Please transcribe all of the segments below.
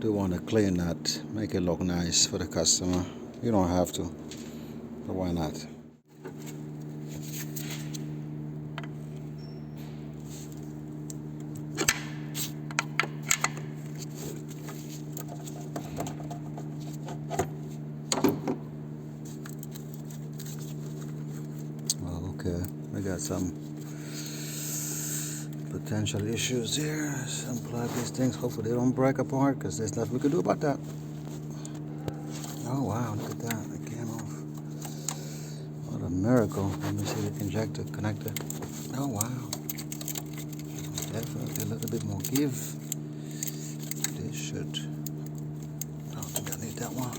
do want to clean that, make it look nice for the customer. You don't have to, but why not? Okay, we got some potential issues here. Unplug these things. Hopefully they don't break apart, because there's nothing we can do about that. Oh wow, look at that. It came off. What a miracle. Let me see the injector connector. Oh wow. Definitely a little bit more give. This should. I don't think I need that one.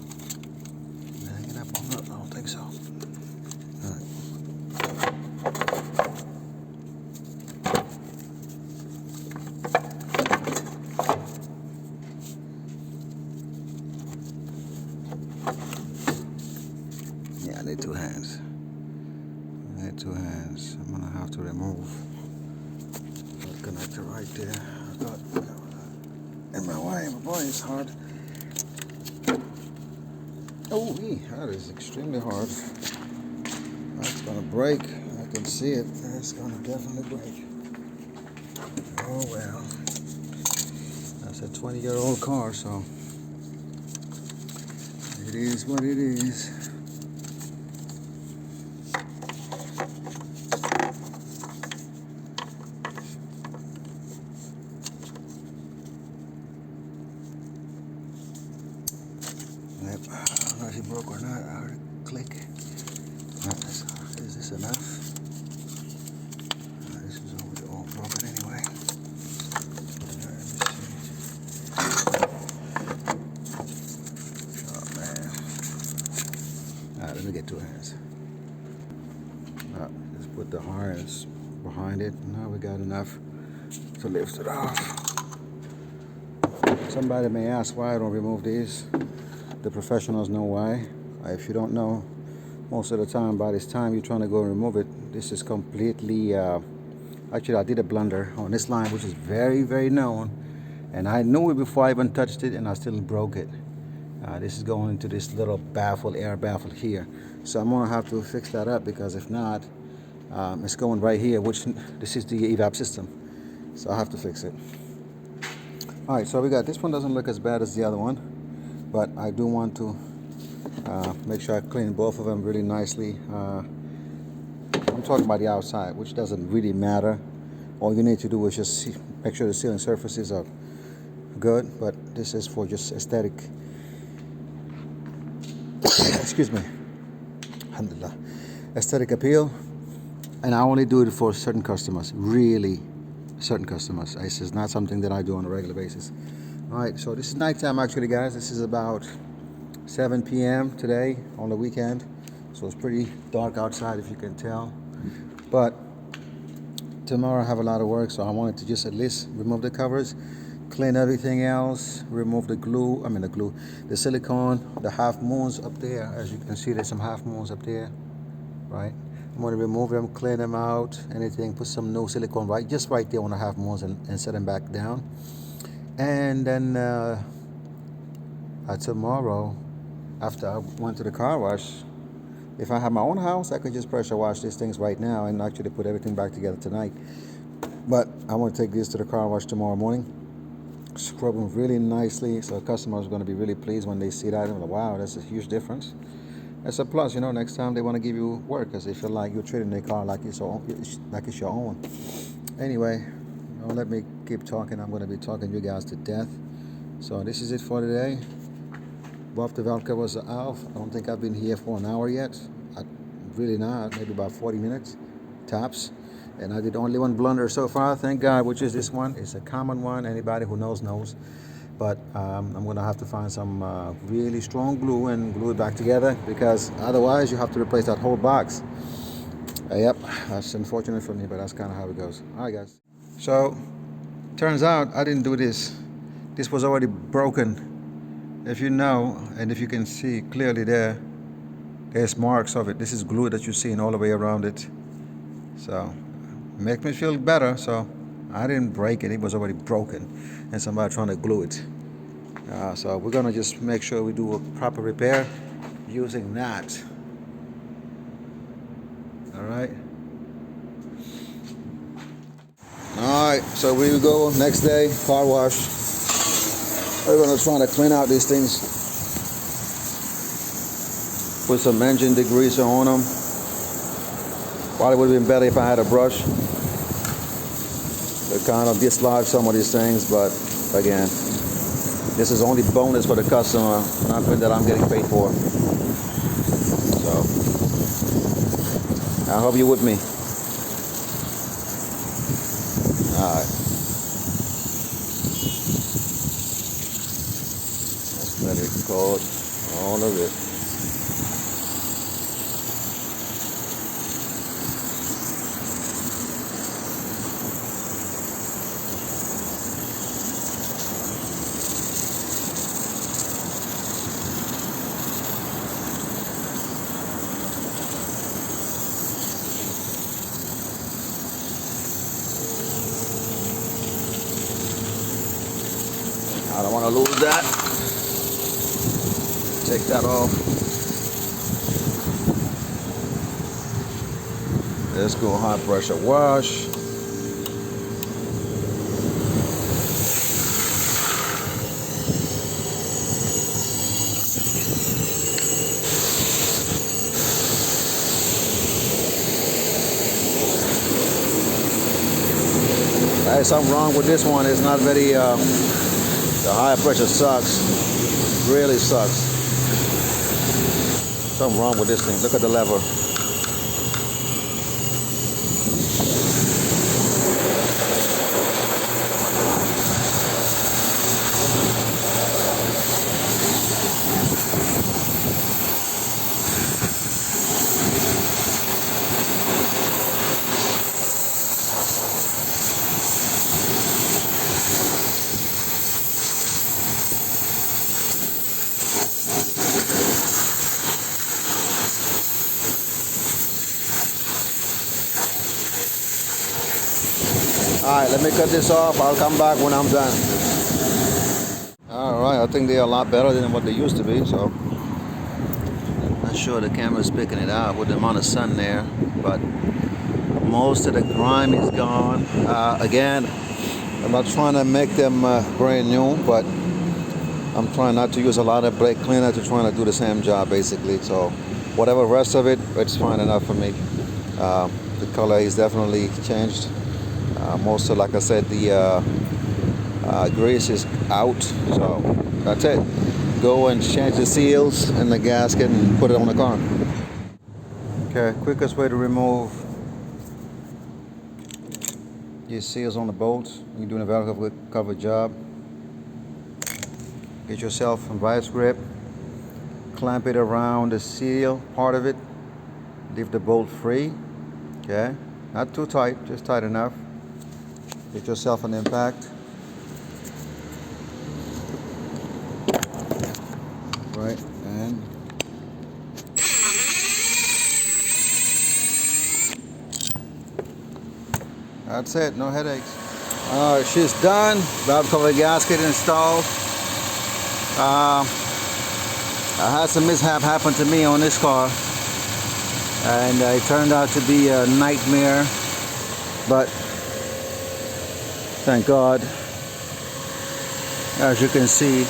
Hanging up on that? I don't think so. Alright. Yeah, I need two hands. I need two hands. I'm gonna have to remove that connector right there. I thought in my way, but boy, it's hard. Oh, that is extremely hard. That's gonna break. I can see it. That's gonna definitely break. Oh well. That's a 20-year-old car, so it is what it is. Yep. I don't know if it broke or not. I heard it click. Is this enough? This is all broken anyway. Let me see. Oh man. Alright, let me get two hands. Just put the harness behind it. Now we got enough to lift it off. Somebody may ask why I don't remove these. The professionals know why. If you don't know, most of the time, by this time you're trying to go and remove it, this is completely, actually I did a blunder on this line, which is very, very known. And I knew it before I even touched it, and I still broke it. This is going into this little baffle, air baffle here. So I'm gonna have to fix that up, because if not, it's going right here, which this is the evap system. So I have to fix it. All right, so we got, this one doesn't look as bad as the other one, but I do want to make sure I clean both of them really nicely. I'm talking about the outside, which doesn't really matter. All you need to do is just make sure the ceiling surfaces are good, but this is for just aesthetic. Excuse me. Alhamdulillah. Aesthetic appeal. And I only do it for certain customers, really certain customers. This is not something that I do on a regular basis. All right, so this is nighttime actually, guys. This is about 7 p.m. today on the weekend. So it's pretty dark outside, if you can tell. But tomorrow I have a lot of work, so I wanted to just at least remove the covers, clean everything else, remove the glue, the silicone, the half moons up there. As you can see, there's some half moons up there, right? I'm going to remove them, clean them out, anything, put some new silicone right there on the half moons, and set them back down. And then tomorrow, after I went to the car wash, if I have my own house, I could just pressure wash these things right now and actually put everything back together tonight. But I want to take these to the car wash tomorrow morning, scrub them really nicely, so customers are going to be really pleased when they see that. And like, wow, that's a huge difference. That's a plus, you know. Next time they want to give you work, because they feel like you're treating their car like it's your own. Anyway, don't let me keep talking. I'm going to be talking you guys to death. So this is it for today. Both the valve covers are off. I don't think I've been here for an hour yet. Really not. Maybe about 40 minutes tops. And I did only one blunder so far, thank God, which is this one. It's a common one. Anybody who knows. But I'm going to have to find some really strong glue and glue it back together, because otherwise you have to replace that whole box. Yep, that's unfortunate for me, but that's kind of how it goes. All right, guys. So, turns out I didn't do this. This was already broken. If you know, and if you can see clearly there's marks of it. This is glue that you're seeing all the way around it. So, make me feel better. So, I didn't break it. It was already broken. And somebody trying to glue it. So we're gonna just make sure we do a proper repair using that. All right. All right, so we go next day, car wash. We're gonna try to clean out these things. Put some engine degreaser on them. Probably would have been better if I had a brush to kind of dislodge some of these things, but again, this is only bonus for the customer, nothing that I'm getting paid for. So, I hope you're with me. Alright. Let's let it coat all of it. I don't want to lose that. Take that off. Let's go high pressure wash. There's something wrong with this one. It's not very the high pressure sucks. Really sucks. Something wrong with this thing. Look at the lever. Alright, let me cut this off. I'll come back when I'm done. Alright, I think they're a lot better than what they used to be, so not sure the camera's picking it out with the amount of sun there, but most of the grime is gone. Again, I'm not trying to make them brand new, but I'm trying not to use a lot of brake cleaner to try to do the same job basically. So whatever rest of it, it's fine enough for me. The color is definitely changed. Most of, like I said, the grease is out, so that's it. Go and change the seals and the gasket and put it on the car. Okay, quickest way to remove your seals on the bolts. You're doing a valve cover job. Get yourself a vice grip, clamp it around the seal part of it, leave the bolt free. Okay, not too tight, just tight enough. Get yourself an impact. Right, and that's it, no headaches. Alright, she's done. Valve cover gasket installed. I had some mishap happen to me on this car, and it turned out to be a nightmare, but thank God, as you can see,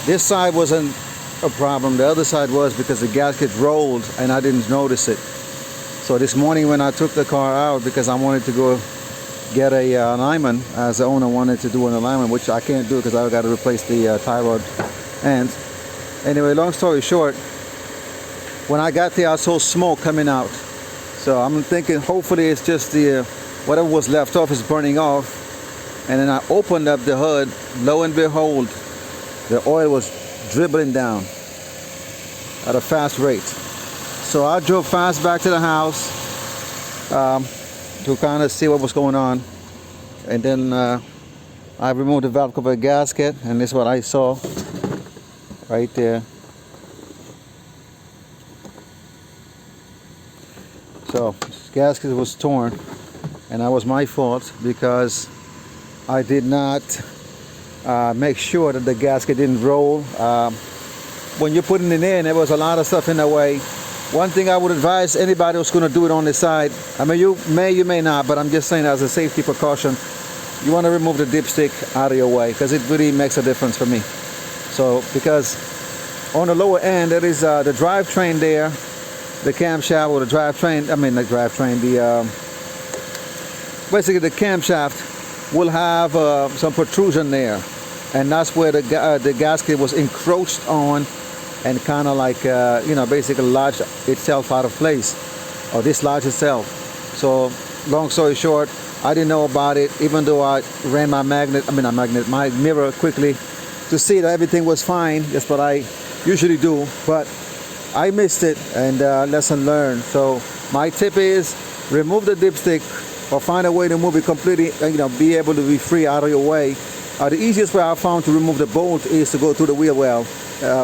this side wasn't a problem. The other side was because the gasket rolled and I didn't notice it. So this morning when I took the car out, because I wanted to go get a alignment, as the owner wanted to do an alignment, which I can't do because I've got to replace the tie rod ends. Anyway, long story short, when I got there I saw smoke coming out. So I'm thinking hopefully it's just the whatever was left off is burning off. And then I opened up the hood, lo and behold, the oil was dribbling down at a fast rate. So I drove fast back to the house to kind of see what was going on. And then I removed the valve cover gasket, and this is what I saw right there. So this gasket was torn, and that was my fault because I did not make sure that the gasket didn't roll. When you're putting it in, there was a lot of stuff in the way. One thing I would advise anybody who's going to do it on the side, I mean, you may not, but I'm just saying as a safety precaution, you want to remove the dipstick out of your way, because it really makes a difference for me. So, because on the lower end, there is the drivetrain there, the camshaft, or the drivetrain, I mean the drivetrain, basically the camshaft will have some protrusion there, and that's where the gasket was encroached on and kind of like basically lodged itself out of place, or dislodged itself. So long story short, I didn't know about it, even though I ran my my mirror quickly to see that everything was fine. That's what I usually do, but I missed it, and lesson learned. So my tip is remove the dipstick, or find a way to move it completely, be able to be free out of your way. The easiest way I found to remove the bolt is to go through the wheel well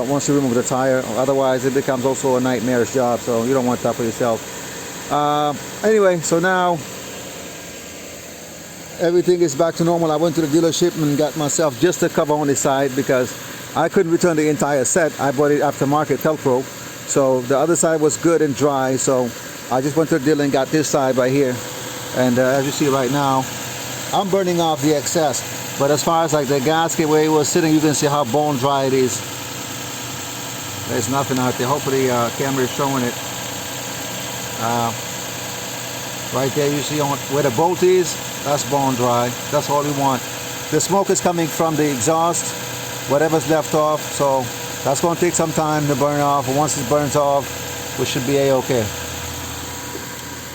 once you remove the tire. Otherwise it becomes also a nightmarish job, so you don't want that for yourself. Anyway, so now everything is back to normal. I went to the dealership and got myself just a cover on the side because I couldn't return the entire set. I bought it aftermarket Telpro, so the other side was good and dry, so I just went to the dealer and got this side right here. And as you see right now, I'm burning off the excess, but as far as like the gasket where it was sitting, you can see how bone dry it is. There's nothing out there. Hopefully camera is showing it. Right there you see on where the bolt is, that's bone dry. That's all we want. The smoke is coming from the exhaust, whatever's left off, so that's going to take some time to burn off. Once it burns off, we should be a-okay.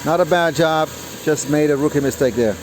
Not a bad job, just made a rookie mistake there.